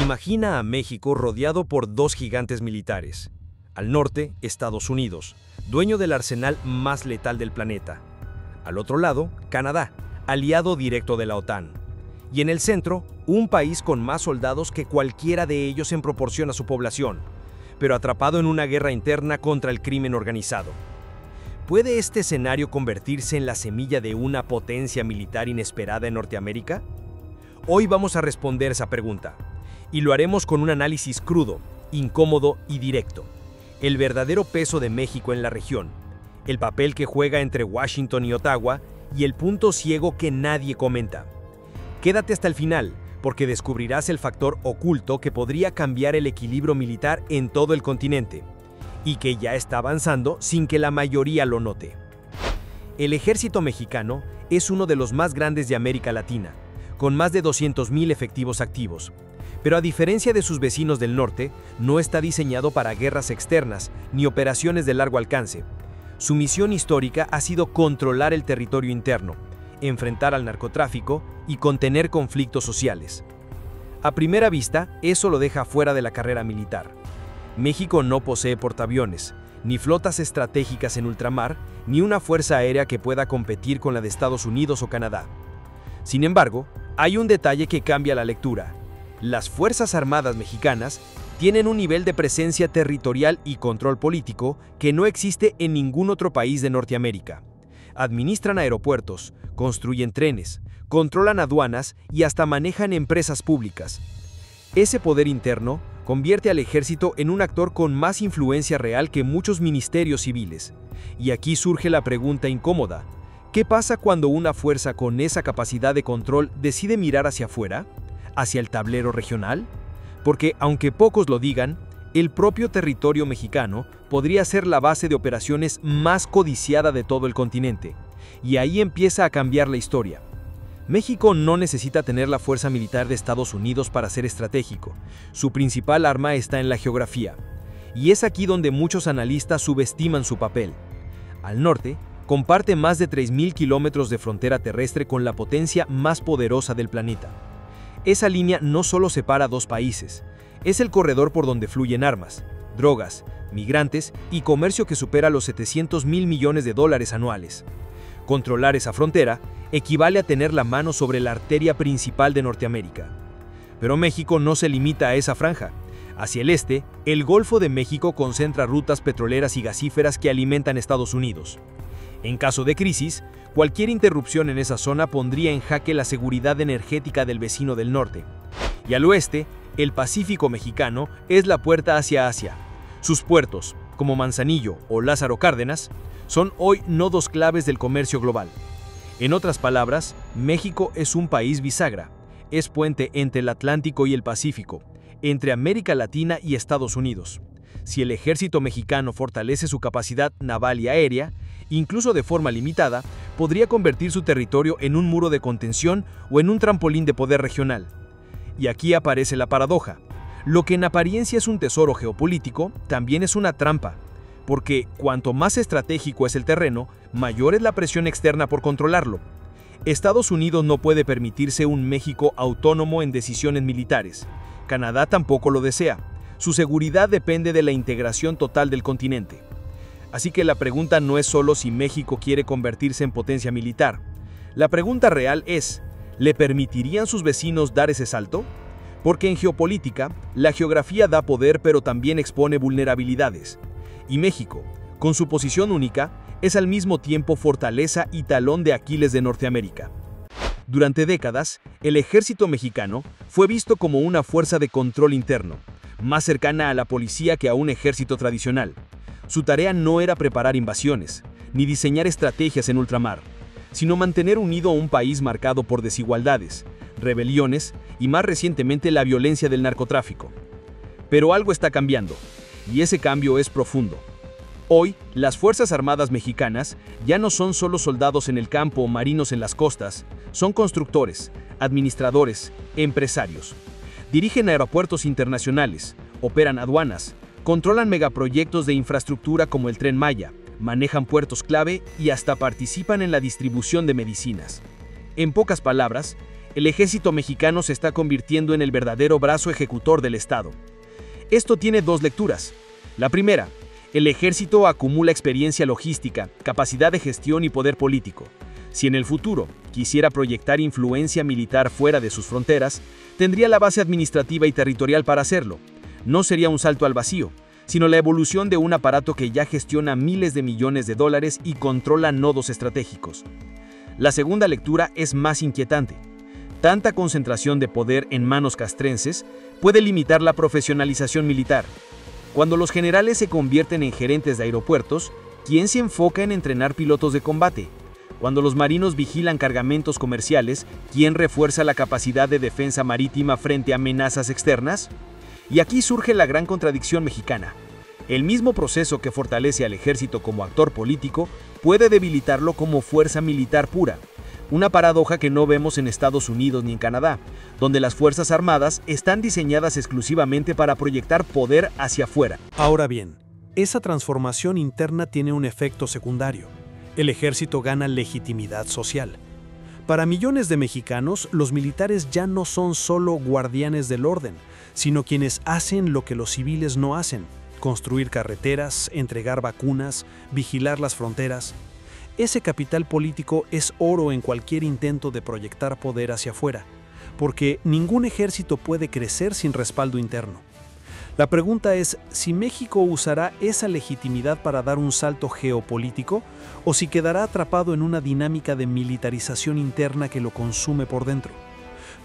Imagina a México rodeado por dos gigantes militares. Al norte, Estados Unidos, dueño del arsenal más letal del planeta. Al otro lado, Canadá, aliado directo de la OTAN. Y en el centro, un país con más soldados que cualquiera de ellos en proporción a su población, pero atrapado en una guerra interna contra el crimen organizado. ¿Puede este escenario convertirse en la semilla de una potencia militar inesperada en Norteamérica? Hoy vamos a responder esa pregunta, y lo haremos con un análisis crudo, incómodo y directo. El verdadero peso de México en la región, el papel que juega entre Washington y Ottawa, y el punto ciego que nadie comenta. Quédate hasta el final, porque descubrirás el factor oculto que podría cambiar el equilibrio militar en todo el continente, y que ya está avanzando sin que la mayoría lo note. El ejército mexicano es uno de los más grandes de América Latina, con más de 200,000 efectivos activos. Pero a diferencia de sus vecinos del norte, no está diseñado para guerras externas ni operaciones de largo alcance. Su misión histórica ha sido controlar el territorio interno, enfrentar al narcotráfico y contener conflictos sociales. A primera vista, eso lo deja fuera de la carrera militar. México no posee portaaviones, ni flotas estratégicas en ultramar, ni una fuerza aérea que pueda competir con la de Estados Unidos o Canadá. Sin embargo, hay un detalle que cambia la lectura. Las Fuerzas Armadas mexicanas tienen un nivel de presencia territorial y control político que no existe en ningún otro país de Norteamérica. Administran aeropuertos, construyen trenes, controlan aduanas y hasta manejan empresas públicas. Ese poder interno convierte al ejército en un actor con más influencia real que muchos ministerios civiles. Y aquí surge la pregunta incómoda: ¿qué pasa cuando una fuerza con esa capacidad de control decide mirar hacia afuera? ¿Hacia el tablero regional? Porque, aunque pocos lo digan, el propio territorio mexicano podría ser la base de operaciones más codiciada de todo el continente. Y ahí empieza a cambiar la historia. México no necesita tener la fuerza militar de Estados Unidos para ser estratégico. Su principal arma está en la geografía. Y es aquí donde muchos analistas subestiman su papel. Al norte, comparte más de 3,000 kilómetros de frontera terrestre con la potencia más poderosa del planeta. Esa línea no solo separa dos países, es el corredor por donde fluyen armas, drogas, migrantes y comercio que supera los 700,000 millones de dólares anuales. Controlar esa frontera equivale a tener la mano sobre la arteria principal de Norteamérica. Pero México no se limita a esa franja. Hacia el este, el Golfo de México concentra rutas petroleras y gasíferas que alimentan Estados Unidos. En caso de crisis, cualquier interrupción en esa zona pondría en jaque la seguridad energética del vecino del norte. Y al oeste, el Pacífico mexicano es la puerta hacia Asia. Sus puertos, como Manzanillo o Lázaro Cárdenas, son hoy nodos claves del comercio global. En otras palabras, México es un país bisagra. Es puente entre el Atlántico y el Pacífico, entre América Latina y Estados Unidos. Si el ejército mexicano fortalece su capacidad naval y aérea, incluso de forma limitada, podría convertir su territorio en un muro de contención o en un trampolín de poder regional. Y aquí aparece la paradoja. Lo que en apariencia es un tesoro geopolítico, también es una trampa, porque cuanto más estratégico es el terreno, mayor es la presión externa por controlarlo. Estados Unidos no puede permitirse un México autónomo en decisiones militares. Canadá tampoco lo desea. Su seguridad depende de la integración total del continente. Así que la pregunta no es solo si México quiere convertirse en potencia militar. La pregunta real es, ¿le permitirían sus vecinos dar ese salto? Porque en geopolítica, la geografía da poder pero también expone vulnerabilidades. Y México, con su posición única, es al mismo tiempo fortaleza y talón de Aquiles de Norteamérica. Durante décadas, el ejército mexicano fue visto como una fuerza de control interno, más cercana a la policía que a un ejército tradicional. Su tarea no era preparar invasiones, ni diseñar estrategias en ultramar, sino mantener unido a un país marcado por desigualdades, rebeliones y más recientemente la violencia del narcotráfico. Pero algo está cambiando, y ese cambio es profundo. Hoy, las Fuerzas Armadas mexicanas ya no son solo soldados en el campo o marinos en las costas, son constructores, administradores, empresarios. Dirigen aeropuertos internacionales, operan aduanas, controlan megaproyectos de infraestructura como el Tren Maya, manejan puertos clave y hasta participan en la distribución de medicinas. En pocas palabras, El ejército mexicano se está convirtiendo en el verdadero brazo ejecutor del Estado. Esto tiene dos lecturas. La primera, el ejército acumula experiencia logística, capacidad de gestión y poder político. Si en el futuro quisiera proyectar influencia militar fuera de sus fronteras, tendría la base administrativa y territorial para hacerlo. No sería un salto al vacío, sino la evolución de un aparato que ya gestiona miles de millones de dólares y controla nodos estratégicos. La segunda lectura es más inquietante. Tanta concentración de poder en manos castrenses puede limitar la profesionalización militar. Cuando los generales se convierten en gerentes de aeropuertos, ¿quién se enfoca en entrenar pilotos de combate? Cuando los marinos vigilan cargamentos comerciales, ¿quién refuerza la capacidad de defensa marítima frente a amenazas externas? Y aquí surge la gran contradicción mexicana. El mismo proceso que fortalece al ejército como actor político puede debilitarlo como fuerza militar pura. Una paradoja que no vemos en Estados Unidos ni en Canadá, donde las Fuerzas Armadas están diseñadas exclusivamente para proyectar poder hacia afuera. Ahora bien, esa transformación interna tiene un efecto secundario. El ejército gana legitimidad social. Para millones de mexicanos, los militares ya no son solo guardianes del orden, sino quienes hacen lo que los civiles no hacen: construir carreteras, entregar vacunas, vigilar las fronteras. Ese capital político es oro en cualquier intento de proyectar poder hacia afuera, porque ningún ejército puede crecer sin respaldo interno. La pregunta es si México usará esa legitimidad para dar un salto geopolítico o si quedará atrapado en una dinámica de militarización interna que lo consume por dentro.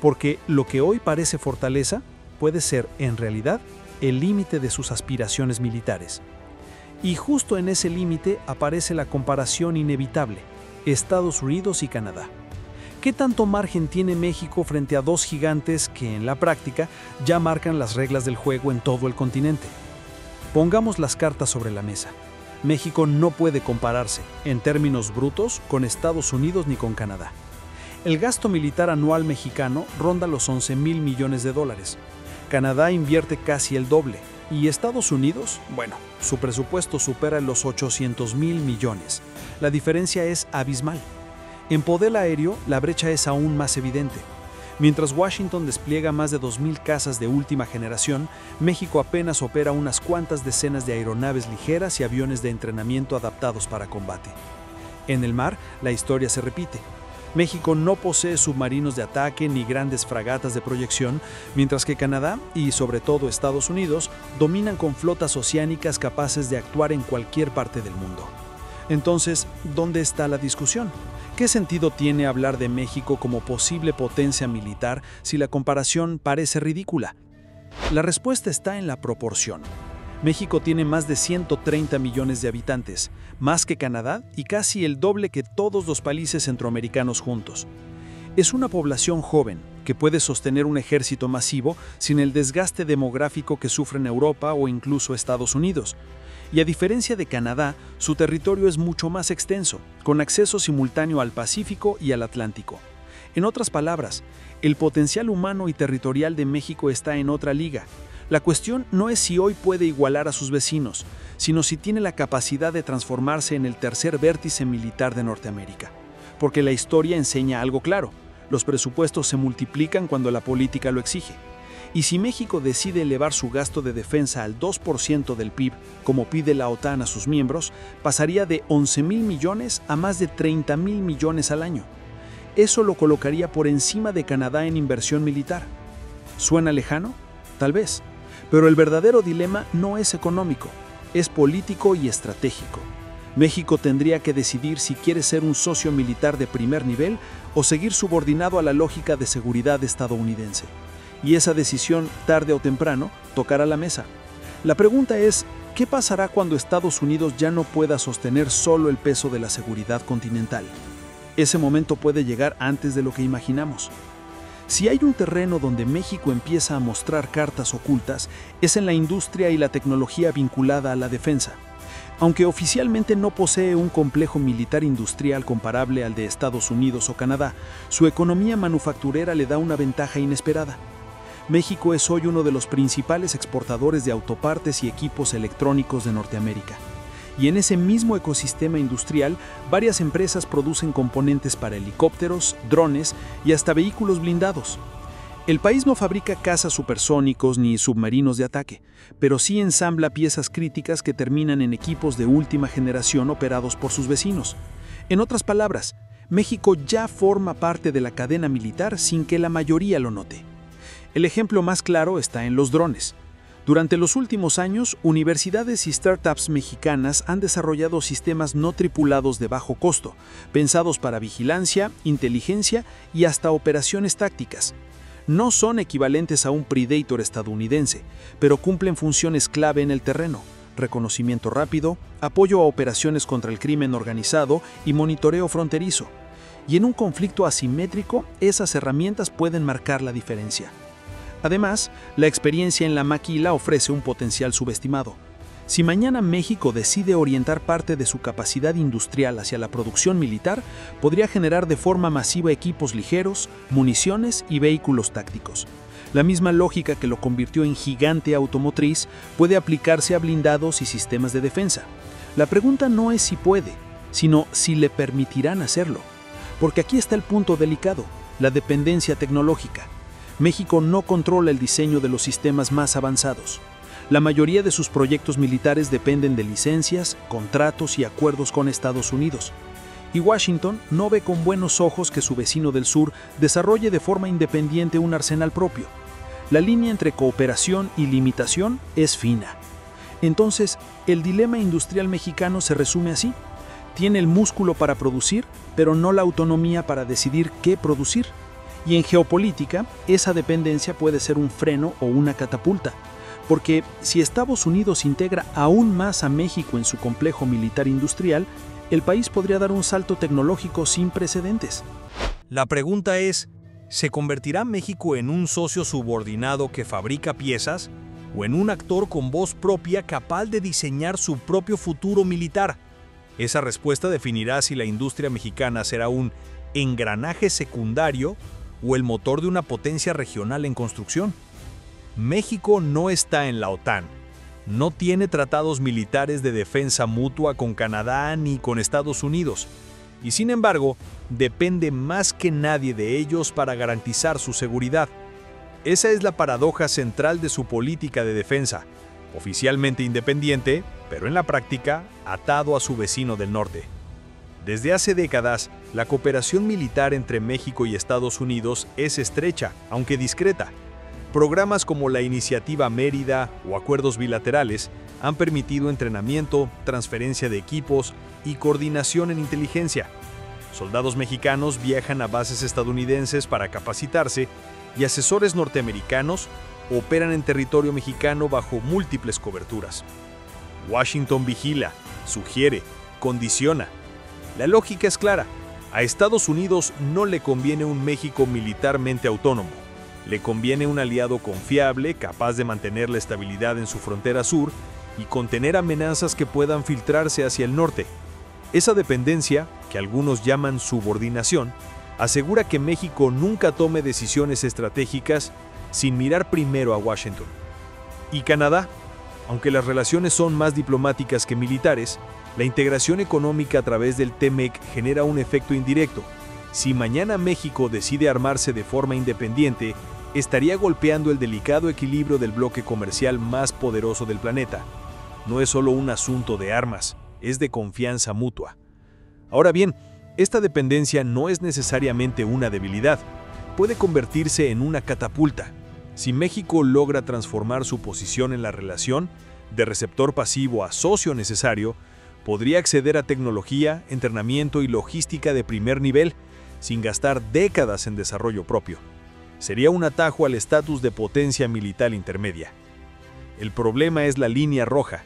Porque lo que hoy parece fortaleza puede ser, en realidad, el límite de sus aspiraciones militares. Y justo en ese límite aparece la comparación inevitable: Estados Unidos y Canadá. ¿Qué tanto margen tiene México frente a dos gigantes que, en la práctica, ya marcan las reglas del juego en todo el continente? Pongamos las cartas sobre la mesa. México no puede compararse, en términos brutos, con Estados Unidos ni con Canadá. El gasto militar anual mexicano ronda los 11,000 millones de dólares. Canadá invierte casi el doble. Y Estados Unidos, bueno, su presupuesto supera los 800,000 millones. La diferencia es abismal. En poder aéreo, la brecha es aún más evidente. Mientras Washington despliega más de 2,000 cazas de última generación, México apenas opera unas cuantas decenas de aeronaves ligeras y aviones de entrenamiento adaptados para combate. En el mar, la historia se repite. México no posee submarinos de ataque ni grandes fragatas de proyección, mientras que Canadá y, sobre todo, Estados Unidos dominan con flotas oceánicas capaces de actuar en cualquier parte del mundo. Entonces, ¿dónde está la discusión? ¿Qué sentido tiene hablar de México como posible potencia militar si la comparación parece ridícula? La respuesta está en la proporción. México tiene más de 130 millones de habitantes, más que Canadá y casi el doble que todos los países centroamericanos juntos. Es una población joven que puede sostener un ejército masivo sin el desgaste demográfico que sufren Europa o incluso Estados Unidos. Y a diferencia de Canadá, su territorio es mucho más extenso, con acceso simultáneo al Pacífico y al Atlántico. En otras palabras, el potencial humano y territorial de México está en otra liga. La cuestión no es si hoy puede igualar a sus vecinos, sino si tiene la capacidad de transformarse en el tercer vértice militar de Norteamérica. Porque la historia enseña algo claro: los presupuestos se multiplican cuando la política lo exige. Y si México decide elevar su gasto de defensa al 2% del PIB, como pide la OTAN a sus miembros, pasaría de 11,000 millones a más de 30,000 millones al año. Eso lo colocaría por encima de Canadá en inversión militar. ¿Suena lejano? Tal vez. Pero el verdadero dilema no es económico, es político y estratégico. México tendría que decidir si quiere ser un socio militar de primer nivel o seguir subordinado a la lógica de seguridad estadounidense. Y esa decisión, tarde o temprano, tocará la mesa. La pregunta es, ¿qué pasará cuando Estados Unidos ya no pueda sostener solo el peso de la seguridad continental? Ese momento puede llegar antes de lo que imaginamos. Si hay un terreno donde México empieza a mostrar cartas ocultas, es en la industria y la tecnología vinculada a la defensa. Aunque oficialmente no posee un complejo militar industrial comparable al de Estados Unidos o Canadá, su economía manufacturera le da una ventaja inesperada. México es hoy uno de los principales exportadores de autopartes y equipos electrónicos de Norteamérica. y en ese mismo ecosistema industrial, varias empresas producen componentes para helicópteros, drones y hasta vehículos blindados. El país no fabrica cazas supersónicos ni submarinos de ataque, pero sí ensambla piezas críticas que terminan en equipos de última generación operados por sus vecinos. En otras palabras, México ya forma parte de la cadena militar sin que la mayoría lo note. El ejemplo más claro está en los drones. Durante los últimos años, universidades y startups mexicanas han desarrollado sistemas no tripulados de bajo costo, pensados para vigilancia, inteligencia y hasta operaciones tácticas. No son equivalentes a un Predator estadounidense, pero cumplen funciones clave en el terreno: reconocimiento rápido, apoyo a operaciones contra el crimen organizado y monitoreo fronterizo. Y en un conflicto asimétrico, esas herramientas pueden marcar la diferencia. Además, la experiencia en la maquila ofrece un potencial subestimado. Si mañana México decide orientar parte de su capacidad industrial hacia la producción militar, podría generar de forma masiva equipos ligeros, municiones y vehículos tácticos. La misma lógica que lo convirtió en gigante automotriz puede aplicarse a blindados y sistemas de defensa. La pregunta no es si puede, sino si le permitirán hacerlo. Porque aquí está el punto delicado: la dependencia tecnológica. México no controla el diseño de los sistemas más avanzados. La mayoría de sus proyectos militares dependen de licencias, contratos y acuerdos con Estados Unidos. Y Washington no ve con buenos ojos que su vecino del sur desarrolle de forma independiente un arsenal propio. La línea entre cooperación y limitación es fina. Entonces, el dilema industrial mexicano se resume así: tiene el músculo para producir, pero no la autonomía para decidir qué producir. Y en geopolítica, esa dependencia puede ser un freno o una catapulta. Porque si Estados Unidos integra aún más a México en su complejo militar industrial, el país podría dar un salto tecnológico sin precedentes. La pregunta es, ¿se convertirá México en un socio subordinado que fabrica piezas o en un actor con voz propia capaz de diseñar su propio futuro militar? Esa respuesta definirá si la industria mexicana será un engranaje secundario o el motor de una potencia regional en construcción. México no está en la OTAN, no tiene tratados militares de defensa mutua con Canadá ni con Estados Unidos, y sin embargo, depende más que nadie de ellos para garantizar su seguridad. Esa es la paradoja central de su política de defensa, oficialmente independiente, pero en la práctica atado a su vecino del norte. Desde hace décadas, la cooperación militar entre México y Estados Unidos es estrecha, aunque discreta. Programas como la Iniciativa Mérida o acuerdos bilaterales han permitido entrenamiento, transferencia de equipos y coordinación en inteligencia. Soldados mexicanos viajan a bases estadounidenses para capacitarse y asesores norteamericanos operan en territorio mexicano bajo múltiples coberturas. Washington vigila, sugiere, condiciona. La lógica es clara: a Estados Unidos no le conviene un México militarmente autónomo. Le conviene un aliado confiable, capaz de mantener la estabilidad en su frontera sur y contener amenazas que puedan filtrarse hacia el norte. Esa dependencia, que algunos llaman subordinación, asegura que México nunca tome decisiones estratégicas sin mirar primero a Washington. Y Canadá, aunque las relaciones son más diplomáticas que militares, la integración económica a través del TMEC genera un efecto indirecto. Si mañana México decide armarse de forma independiente, estaría golpeando el delicado equilibrio del bloque comercial más poderoso del planeta. No es solo un asunto de armas, es de confianza mutua. Ahora bien, esta dependencia no es necesariamente una debilidad, puede convertirse en una catapulta. Si México logra transformar su posición en la relación, de receptor pasivo a socio necesario, podría acceder a tecnología, entrenamiento y logística de primer nivel, sin gastar décadas en desarrollo propio. Sería un atajo al estatus de potencia militar intermedia. El problema es la línea roja.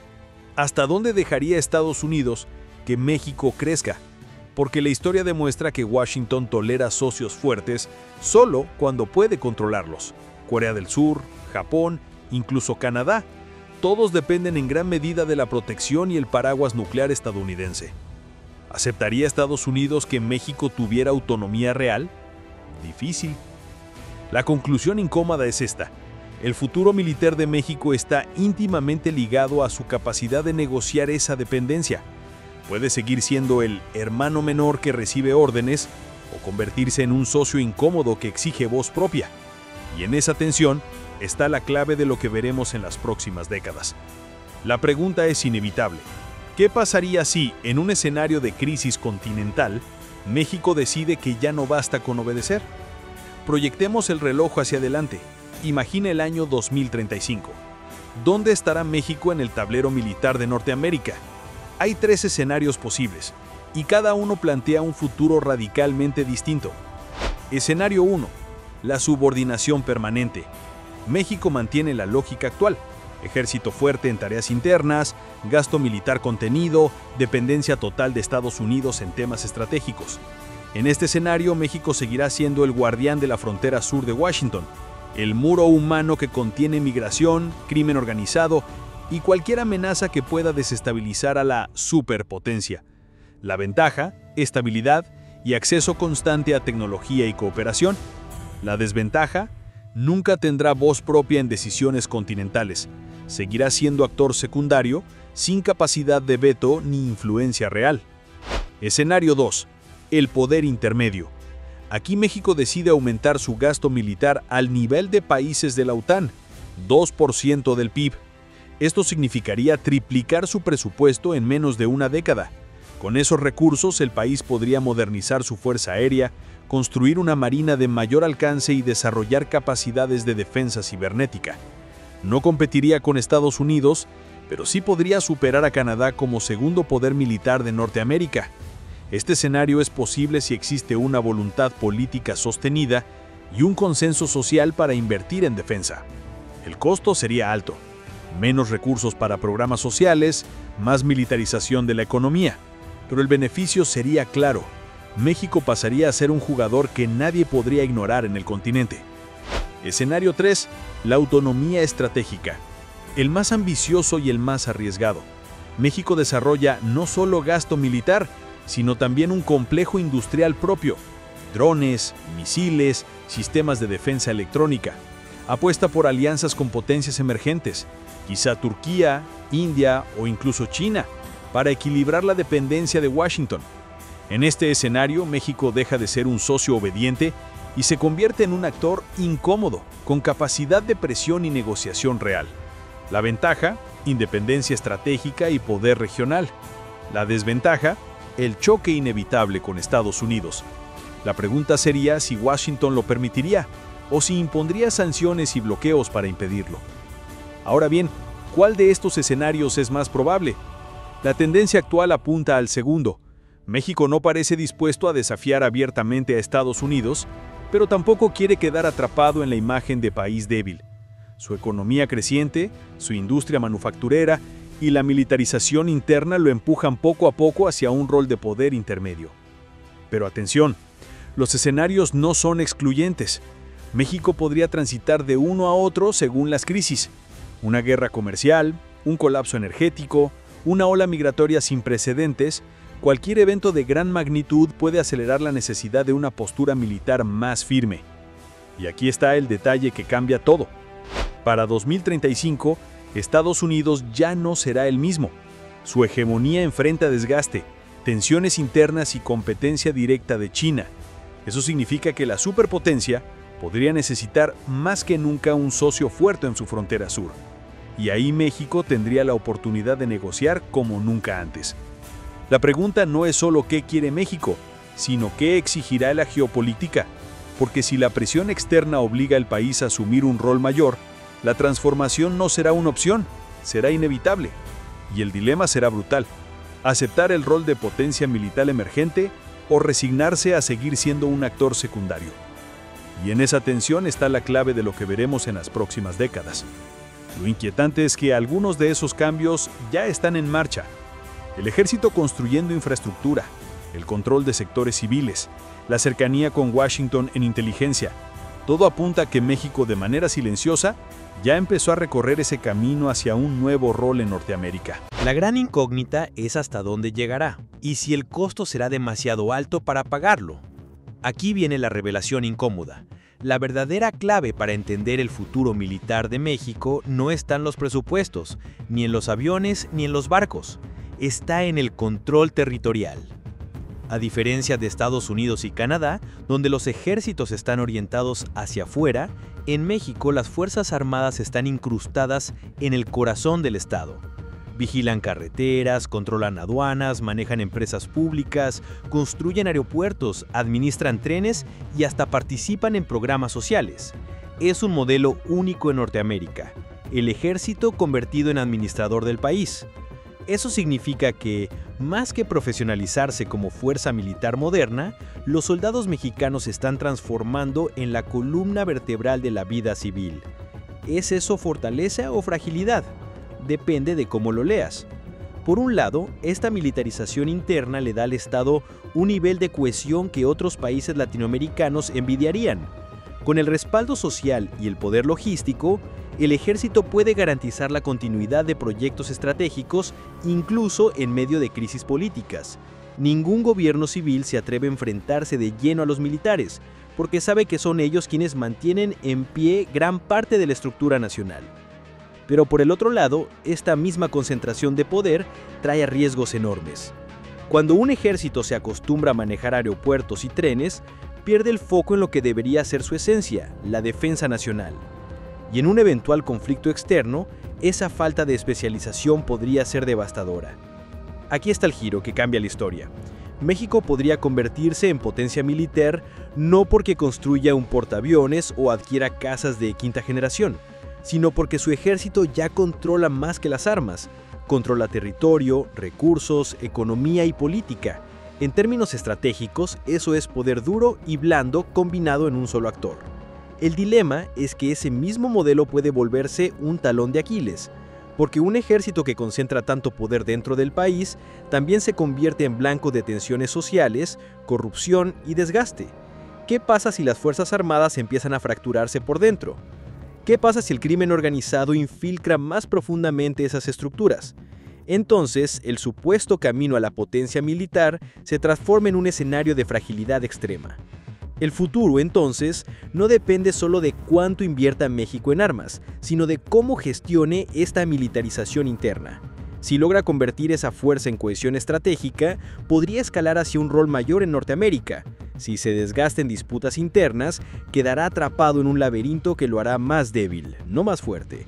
¿Hasta dónde dejaría Estados Unidos que México crezca? Porque la historia demuestra que Washington tolera socios fuertes solo cuando puede controlarlos. Corea del Sur, Japón, incluso Canadá, todos dependen en gran medida de la protección y el paraguas nuclear estadounidense. ¿Aceptaría Estados Unidos que México tuviera autonomía real? Difícil. La conclusión incómoda es esta: El futuro militar de México está íntimamente ligado a su capacidad de negociar esa dependencia. Puede seguir siendo el hermano menor que recibe órdenes o convertirse en un socio incómodo que exige voz propia. Y en esa tensión está la clave de lo que veremos en las próximas décadas. La pregunta es inevitable. ¿Qué pasaría si, en un escenario de crisis continental, México decide que ya no basta con obedecer? Proyectemos el reloj hacia adelante. Imagina el año 2035. ¿Dónde estará México en el tablero militar de Norteamérica? Hay 3 escenarios posibles, y cada uno plantea un futuro radicalmente distinto. Escenario 1. La subordinación permanente. México mantiene la lógica actual. Ejército fuerte en tareas internas, gasto militar contenido, dependencia total de Estados Unidos en temas estratégicos. En este escenario, México seguirá siendo el guardián de la frontera sur de Washington, el muro humano que contiene migración, crimen organizado y cualquier amenaza que pueda desestabilizar a la superpotencia. La ventaja, estabilidad y acceso constante a tecnología y cooperación. La desventaja, nunca tendrá voz propia en decisiones continentales. Seguirá siendo actor secundario, sin capacidad de veto ni influencia real. Escenario 2. El poder intermedio. Aquí México decide aumentar su gasto militar al nivel de países de la OTAN, 2% del PIB. Esto significaría triplicar su presupuesto en menos de una década. Con esos recursos, el país podría modernizar su fuerza aérea, construir una marina de mayor alcance y desarrollar capacidades de defensa cibernética. No competiría con Estados Unidos, pero sí podría superar a Canadá como segundo poder militar de Norteamérica. Este escenario es posible si existe una voluntad política sostenida y un consenso social para invertir en defensa. El costo sería alto. Menos recursos para programas sociales, más militarización de la economía. Pero el beneficio sería claro. México pasaría a ser un jugador que nadie podría ignorar en el continente. Escenario 3. La autonomía estratégica. El más ambicioso y el más arriesgado. México desarrolla no solo gasto militar, sino también un complejo industrial propio. Drones, misiles, sistemas de defensa electrónica. Apuesta por alianzas con potencias emergentes, quizá Turquía, India o incluso China, para equilibrar la dependencia de Washington. En este escenario, México deja de ser un socio obediente y se convierte en un actor incómodo, con capacidad de presión y negociación real. La ventaja, independencia estratégica y poder regional. La desventaja, el choque inevitable con Estados Unidos. La pregunta sería si Washington lo permitiría, o si impondría sanciones y bloqueos para impedirlo. Ahora bien, ¿cuál de estos escenarios es más probable? La tendencia actual apunta al segundo. México no parece dispuesto a desafiar abiertamente a Estados Unidos, pero tampoco quiere quedar atrapado en la imagen de país débil. Su economía creciente, su industria manufacturera y la militarización interna lo empujan poco a poco hacia un rol de poder intermedio. Pero atención, los escenarios no son excluyentes. México podría transitar de uno a otro según las crisis. Una guerra comercial, un colapso energético, una ola migratoria sin precedentes. Cualquier evento de gran magnitud puede acelerar la necesidad de una postura militar más firme. Y aquí está el detalle que cambia todo. Para 2035, Estados Unidos ya no será el mismo. Su hegemonía enfrenta desgaste, tensiones internas y competencia directa de China. Eso significa que la superpotencia podría necesitar más que nunca un socio fuerte en su frontera sur. Y ahí México tendría la oportunidad de negociar como nunca antes. La pregunta no es solo qué quiere México, sino qué exigirá la geopolítica, porque si la presión externa obliga al país a asumir un rol mayor, la transformación no será una opción, será inevitable. Y el dilema será brutal: aceptar el rol de potencia militar emergente o resignarse a seguir siendo un actor secundario. Y en esa tensión está la clave de lo que veremos en las próximas décadas. Lo inquietante es que algunos de esos cambios ya están en marcha. El ejército construyendo infraestructura, el control de sectores civiles, la cercanía con Washington en inteligencia. Todo apunta a que México, de manera silenciosa, ya empezó a recorrer ese camino hacia un nuevo rol en Norteamérica. La gran incógnita es hasta dónde llegará, y si el costo será demasiado alto para pagarlo. Aquí viene la revelación incómoda. La verdadera clave para entender el futuro militar de México no está en los presupuestos, ni en los aviones, ni en los barcos. Está en el control territorial. A diferencia de Estados Unidos y Canadá, donde los ejércitos están orientados hacia afuera, en México las Fuerzas Armadas están incrustadas en el corazón del Estado. Vigilan carreteras, controlan aduanas, manejan empresas públicas, construyen aeropuertos, administran trenes y hasta participan en programas sociales. Es un modelo único en Norteamérica, el ejército convertido en administrador del país. Eso significa que, más que profesionalizarse como fuerza militar moderna, los soldados mexicanos se están transformando en la columna vertebral de la vida civil. ¿Es eso fortaleza o fragilidad? Depende de cómo lo leas. Por un lado, esta militarización interna le da al Estado un nivel de cohesión que otros países latinoamericanos envidiarían. Con el respaldo social y el poder logístico, el ejército puede garantizar la continuidad de proyectos estratégicos incluso en medio de crisis políticas. Ningún gobierno civil se atreve a enfrentarse de lleno a los militares, porque sabe que son ellos quienes mantienen en pie gran parte de la estructura nacional. Pero por el otro lado, esta misma concentración de poder trae riesgos enormes. Cuando un ejército se acostumbra a manejar aeropuertos y trenes, pierde el foco en lo que debería ser su esencia, la defensa nacional. Y en un eventual conflicto externo, esa falta de especialización podría ser devastadora. Aquí está el giro que cambia la historia. México podría convertirse en potencia militar no porque construya un portaaviones o adquiera casas de quinta generación, sino porque su ejército ya controla más que las armas. Controla territorio, recursos, economía y política. En términos estratégicos, eso es poder duro y blando combinado en un solo actor. El dilema es que ese mismo modelo puede volverse un talón de Aquiles, porque un ejército que concentra tanto poder dentro del país también se convierte en blanco de tensiones sociales, corrupción y desgaste. ¿Qué pasa si las Fuerzas Armadas empiezan a fracturarse por dentro? ¿Qué pasa si el crimen organizado infiltra más profundamente esas estructuras? Entonces, el supuesto camino a la potencia militar se transforma en un escenario de fragilidad extrema. El futuro, entonces, no depende solo de cuánto invierta México en armas, sino de cómo gestione esta militarización interna. Si logra convertir esa fuerza en cohesión estratégica, podría escalar hacia un rol mayor en Norteamérica. Si se desgasta en disputas internas, quedará atrapado en un laberinto que lo hará más débil, no más fuerte.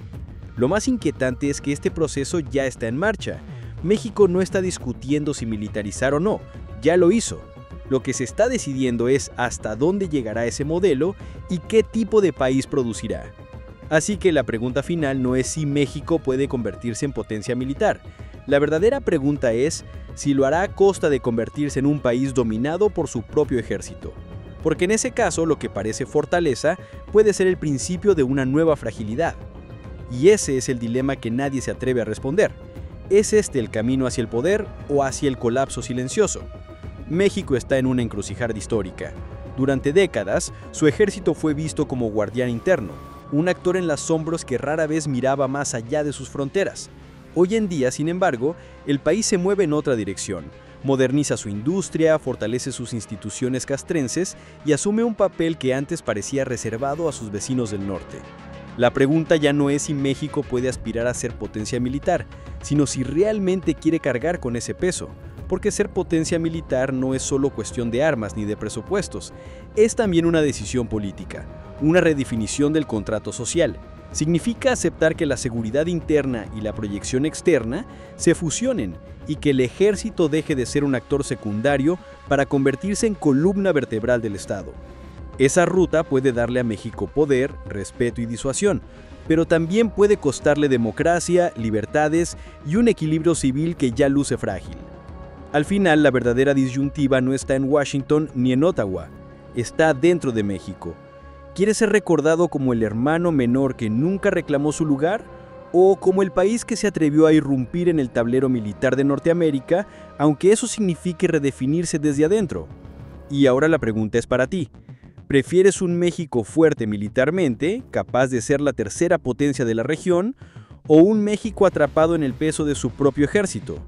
Lo más inquietante es que este proceso ya está en marcha. México no está discutiendo si militarizar o no, ya lo hizo. Lo que se está decidiendo es hasta dónde llegará ese modelo y qué tipo de país producirá. Así que la pregunta final no es si México puede convertirse en potencia militar. La verdadera pregunta es si lo hará a costa de convertirse en un país dominado por su propio ejército. Porque en ese caso lo que parece fortaleza puede ser el principio de una nueva fragilidad. Y ese es el dilema que nadie se atreve a responder. ¿Es este el camino hacia el poder o hacia el colapso silencioso? México está en una encrucijada histórica. Durante décadas, su ejército fue visto como guardián interno, un actor en las sombras que rara vez miraba más allá de sus fronteras. Hoy en día, sin embargo, el país se mueve en otra dirección. Moderniza su industria, fortalece sus instituciones castrenses y asume un papel que antes parecía reservado a sus vecinos del norte. La pregunta ya no es si México puede aspirar a ser potencia militar, sino si realmente quiere cargar con ese peso. Porque ser potencia militar no es solo cuestión de armas ni de presupuestos, es también una decisión política, una redefinición del contrato social. Significa aceptar que la seguridad interna y la proyección externa se fusionen y que el ejército deje de ser un actor secundario para convertirse en columna vertebral del Estado. Esa ruta puede darle a México poder, respeto y disuasión, pero también puede costarle democracia, libertades y un equilibrio civil que ya luce frágil. Al final, la verdadera disyuntiva no está en Washington ni en Ottawa, está dentro de México. ¿Quiere ser recordado como el hermano menor que nunca reclamó su lugar? ¿O como el país que se atrevió a irrumpir en el tablero militar de Norteamérica, aunque eso signifique redefinirse desde adentro? Y ahora la pregunta es para ti. ¿Prefieres un México fuerte militarmente, capaz de ser la tercera potencia de la región, o un México atrapado en el peso de su propio ejército?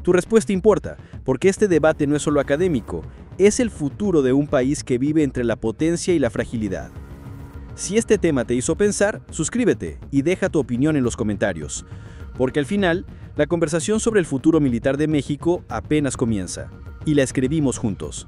Tu respuesta importa, porque este debate no es solo académico, es el futuro de un país que vive entre la potencia y la fragilidad. Si este tema te hizo pensar, suscríbete y deja tu opinión en los comentarios, porque al final, la conversación sobre el futuro militar de México apenas comienza, y la escribimos juntos.